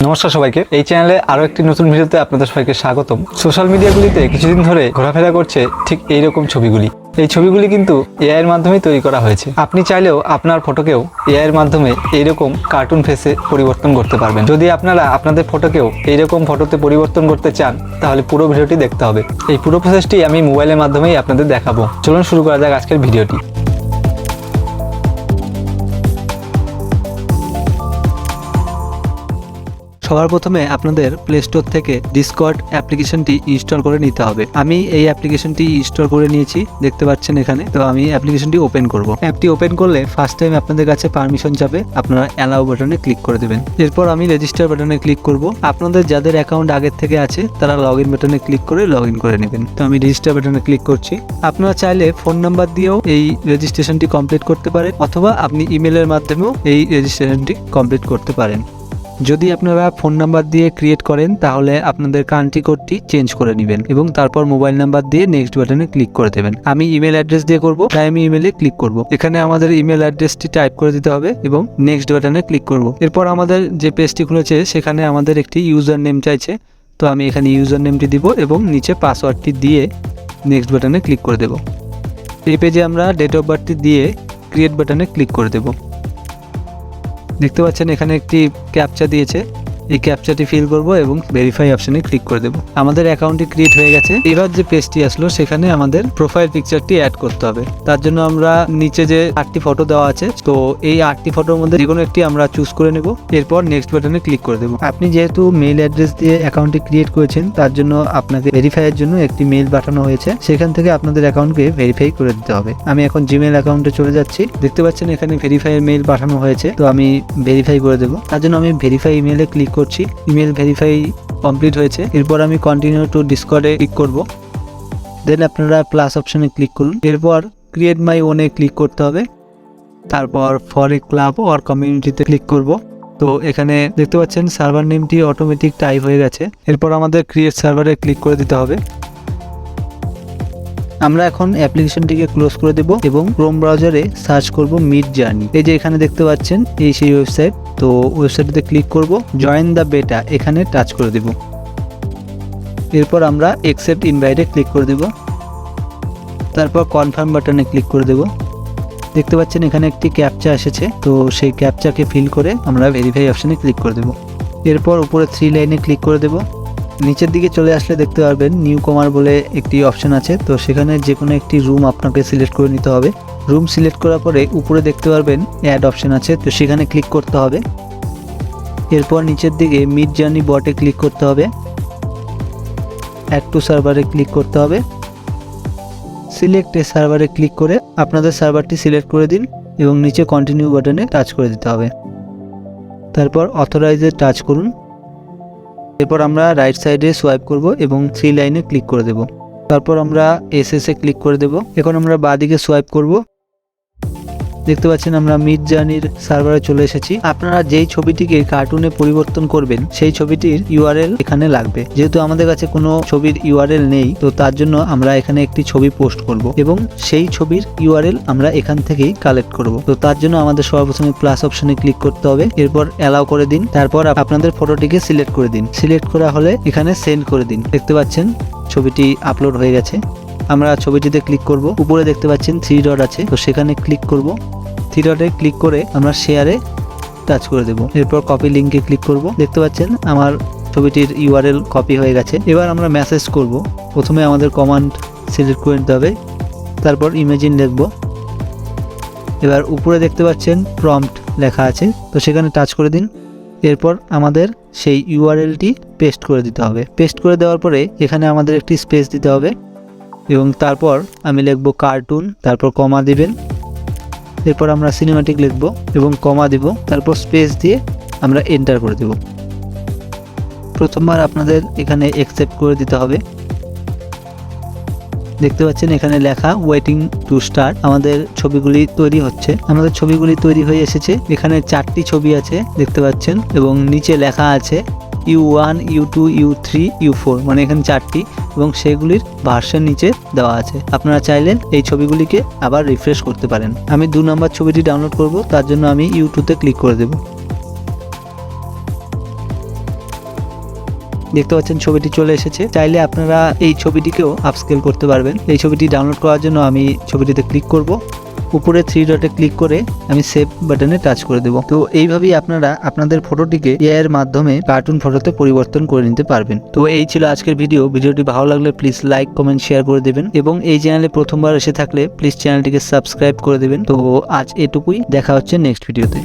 নমস্কার সবাইকে, এই চ্যানেলে আরো একটি নতুন ভিডিওতে আপনাদের সবাইকে স্বাগতম। সোশ্যাল মিডিয়াগুলিতে কিছুদিন ধরে ঘোরাফেরা করছে ঠিক এইরকম ছবিগুলি। এই ছবিগুলি কিন্তু এআই এর মাধ্যমে তৈরি করা হয়েছে। আপনি চাইলেও আপনার ফটোকেও এআই এর মাধ্যমে এইরকম কার্টুন ফেসে পরিবর্তন করতে পারবেন। যদি আপনারা আপনাদের ফটোকেও এইরকম ফটোতে পরিবর্তন করতে চান তাহলে পুরো ভিডিওটি দেখতে হবে। এই পুরো প্রসেসটি আমি মোবাইলের মাধ্যমেই আপনাদের দেখাবো। চলুন শুরু করা যাক আজকের ভিডিওটি। সবার প্রথমে আপনাদের প্লে স্টোর থেকে ডিসকর্ড অ্যাপ্লিকেশনটি ইনস্টল করে নিতে হবে। আমি এই অ্যাপ্লিকেশনটি ইনস্টল করে নিয়েছি, দেখতে পাচ্ছেন এখানে। তো আমি অ্যাপ্লিকেশনটি ওপেন করব। অ্যাপটি ওপেন করলে ফার্স্ট টাইম আপনাদের কাছে পারমিশন যাবে, আপনারা অ্যালাউ বাটনে ক্লিক করে দেবেন। এরপর আমি রেজিস্টার বাটনে ক্লিক করব। আপনাদের যাদের অ্যাকাউন্ট আগের থেকে আছে তারা লগ ইন বাটনে ক্লিক করে লগ ইন করে নেবেন। তো আমি রেজিস্টার বাটনে ক্লিক করছি। আপনারা চাইলে ফোন নাম্বার দিয়েও এই রেজিস্ট্রেশনটি কমপ্লিট করতে পারেন, অথবা আপনি ইমেলের মাধ্যমেও এই রেজিস্ট্রেশনটি কমপ্লিট করতে পারেন। যদি আপনারা ফোন নাম্বার দিয়ে ক্রিয়েট করেন তাহলে আপনাদের কান্ট্রি কোডটি চেঞ্জ করে নেবেন এবং তারপর মোবাইল নাম্বার দিয়ে নেক্সট বাটনে ক্লিক করে দেবেন। আমি ইমেল অ্যাড্রেস দিয়ে করব, তাই আমি ইমেলে ক্লিক করব। এখানে আমাদের ইমেল অ্যাড্রেসটি টাইপ করে দিতে হবে এবং নেক্সট বাটনে ক্লিক করব। এরপর আমাদের যে পেজটি খুলেছে সেখানে আমাদের একটি ইউজার নেম চাইছে, তো আমি এখানে ইউজার নেমটি দিব এবং নিচে পাসওয়ার্ডটি দিয়ে নেক্সট বাটনে ক্লিক করে দেব। এই পেজে আমরা ডেট অফ বার্থটি দিয়ে ক্রিয়েট বাটনে ক্লিক করে দেব। দেখতে পাচ্ছেন এখানে একটি ক্যাপচা দিয়েছে, এই ক্যাপচাটি ফিল করব এবং ভেরিফাই অপশনে ক্লিক করে দেব। আমাদের অ্যাকাউন্টটি ক্রিয়েট হয়ে গেছে। এবার যে পেজটি আসলো সেখানে আমাদের প্রোফাইল পিকচারটি অ্যাড করতে হবে। তার জন্য আমরা নিচে যে 8টি ফটো দেওয়া আছে, তো এই 8টি ফটোর মধ্যে যে কোনো একটি আমরা চুজ করে নেব। এরপর নেক্সট বাটনে ক্লিক করে দেব। আপনি যেহেতু মেইল অ্যাড্রেস দিয়ে অ্যাকাউন্টটি ক্রিয়েট করেছেন তার জন্য আপনাকে ভেরিফাইয়ের জন্য একটি মেইল পাঠানো হয়েছে, সেখান থেকে আপনাদের অ্যাকাউন্টকে ভেরিফাই করে দিতে হবে। আমি এখন জিমেইল অ্যাকাউন্টে চলে যাচ্ছি। দেখতে পাচ্ছেন এখানে ভেরিফাইয়ের মেইল পাঠানো হয়েছে, তো আমি ভেরিফাই করে দেব। তার জন্য আমি ভেরিফাই ইমেইলে ক্লিক করছি। ইমেল ভেরিফাই কমপ্লিট হয়েছে। এরপর আমি কন্টিনিউ টু ডিসকর্ডে ক্লিক করব। দেন আপনারা প্লাস অপশনে ক্লিক করুন। এরপর ক্রিয়েট মাই ওনে ক্লিক করতে হবে। তারপর ফর এ ক্লাব অর কমিউনিটিতে ক্লিক করব। তো এখানে দেখতে পাচ্ছেন সার্ভার নেমটি অটোমেটিক টাইপ হয়ে গেছে। এরপর আমাদের ক্রিয়েট সার্ভারে ক্লিক করে দিতে হবে। আমরা এখন অ্যাপ্লিকেশনটিকে ক্লোজ করে দেব এবং ক্রোম ব্রাউজারে সার্চ করব মিড জার্নি। এই যে এখানে দেখতে পাচ্ছেন এই সেই ওয়েবসাইট, তো ওয়েবসাইটে ক্লিক করব, জয়েন দ্য বেটা এখানে টাচ করে দেব। এরপর আমরা অ্যাকসেপ্ট ইনভাইটে ক্লিক করে দেব। তারপর কনফার্ম বাটনে ক্লিক করে দেব। দেখতে পাচ্ছেন এখানে একটি ক্যাপচা এসেছে, তো সেই ক্যাপচাকে ফিল করে আমরা ভেরিফাই অপশনে ক্লিক করে দেব। এরপর উপরে 3 লাইনে ক্লিক করে দেব। নিচের দিকে চলে আসলে দেখতে পারবেন নিউ কমার বলে একটি অপশন আছে, তো সেখানে যে কোনো একটি রুম আপনাকে সিলেক্ট করে নিতে হবে। রুম সিলেক্ট করার পরে উপরে দেখতে পারবেন অ্যাড অপশন আছে, তো সেখানে ক্লিক করতে হবে। এরপর নিচের দিকে মিড জার্নি বটে ক্লিক করতে হবে, অ্যাড টু সার্ভারে ক্লিক করতে হবে, সিলেক্ট এ সার্ভারে ক্লিক করে আপনাদের সার্ভারটি সিলেক্ট করে দিন এবং নিচে কন্টিনিউ বাটনে টাচ করে দিতে হবে। তারপর অথরাইজে টাচ করুন। এরপর আমরা রাইট সাইডে সোয়াইপ করব এবং 3 লাইনে ক্লিক করে দেব। তারপর আমরা এসএস এ ক্লিক করে দেব। এখন আমরা বাঁদিকে সোয়াইপ করব। দেখতে পাচ্ছেন আমরা মিড জার্নির সার্ভারে চলে এসেছি। আপনারা যেই ছবিটিকে কার্টুনে পরিবর্তন করবেন সেই ছবিটির ইউআরএল এখানে লাগবে। যেহেতু আমাদের কাছে কোনো ছবির ইউআরএল নেই, তো তার জন্য আমরা এখানে একটি ছবি পোস্ট করব এবং সেই ছবির ইউআরএল আমরা এখান থেকেই কালেক্ট করব। তো তার জন্য আমাদের সর্বপ্রথমে প্লাস অপশনে ক্লিক করতে হবে। এরপর অ্যালাউ করে দিন। তারপর আপনাদের ফটোটিকে সিলেক্ট করে দিন। সিলেক্ট করা হলে এখানে সেন্ড করে দিন। দেখতে পাচ্ছেন ছবিটি আপলোড হয়ে গেছে। আমরা ছবিটিতে ক্লিক করব। উপরে দেখতে পাচ্ছেন 3 ডট আছে, তো সেখানে ক্লিক করব। 3 ডটে ক্লিক করে আমরা শেয়ারে টাচ করে দেব। এরপর কপি লিঙ্কে ক্লিক করব। দেখতে পাচ্ছেন আমার ছবিটির ইউআরএল কপি হয়ে গেছে। এবার আমরা মেসেজ করব। প্রথমে আমাদের কমান্ড সিলেক্ট করে নিতে হবে, তারপর ইমেজিন লিখব। এবার উপরে দেখতে পাচ্ছেন প্রম্পট লেখা আছে, তো সেখানে টাচ করে দিন। এরপর আমাদের সেই ইউআরএলটি পেস্ট করে দিতে হবে। পেস্ট করে দেওয়ার পরে এখানে আমাদের একটি স্পেস দিতে হবে এবং তারপর আমি লিখব কার্টুন, তারপর কমা দিবেন। এরপর আমরা সিনেমাটিক লিখব এবং কমা দিব, তারপর স্পেস দিয়ে আমরা এন্টার করে দেব। প্রথমবার আপনাদের এখানে অ্যাকসেপ্ট করে দিতে হবে। দেখতে পাচ্ছেন এখানে লেখা ওয়েটিং টু স্টার্ট। আমাদের ছবিগুলি তৈরি হচ্ছে। আমাদের ছবিগুলি তৈরি হয়ে এসেছে। এখানে 4টি ছবি আছে দেখতে পাচ্ছেন এবং নিচে লেখা আছে U1, U2, U3, U4, মানে এখানে 4টি এবং সেগুলির ভার্সন নিচে দেওয়া আছে। আপনারা চাইলেন এই ছবিগুলিকে আবার রিফ্রেশ করতে পারেন। আমি 2 নম্বর ছবিটি ডাউনলোড করব, তার জন্য আমি U2 তে ক্লিক করে দেব। দেখতে পাচ্ছেন ছবিটি চলে এসেছে। চাইলে আপনারা এই ছবিটিকেও আপস্কেল করতে পারবেন। এই ছবিটি ডাউনলোড করার জন্য আমি ছবিটিতে ক্লিক করব, উপরে 3 ডটে ক্লিক করে আমি সেভ বাটনে টাচ করে দেব। তো এইভাবেই আপনারা আপনাদের ফটোটিকে এআই এর মাধ্যমে কার্টুন ফটোতে পরিবর্তন করে নিতে পারবেন। তো এই ছিল আজকের ভিডিওটি ভালো লাগলে প্লিজ লাইক কমেন্ট শেয়ার করে দেবেন এবং এই চ্যানেলে প্রথমবার এসে থাকলে প্লিজ চ্যানেলটিকে সাবস্ক্রাইব করে দেবেন। তো আজ এটুকুই, দেখা হচ্ছে নেক্সট ভিডিওতে।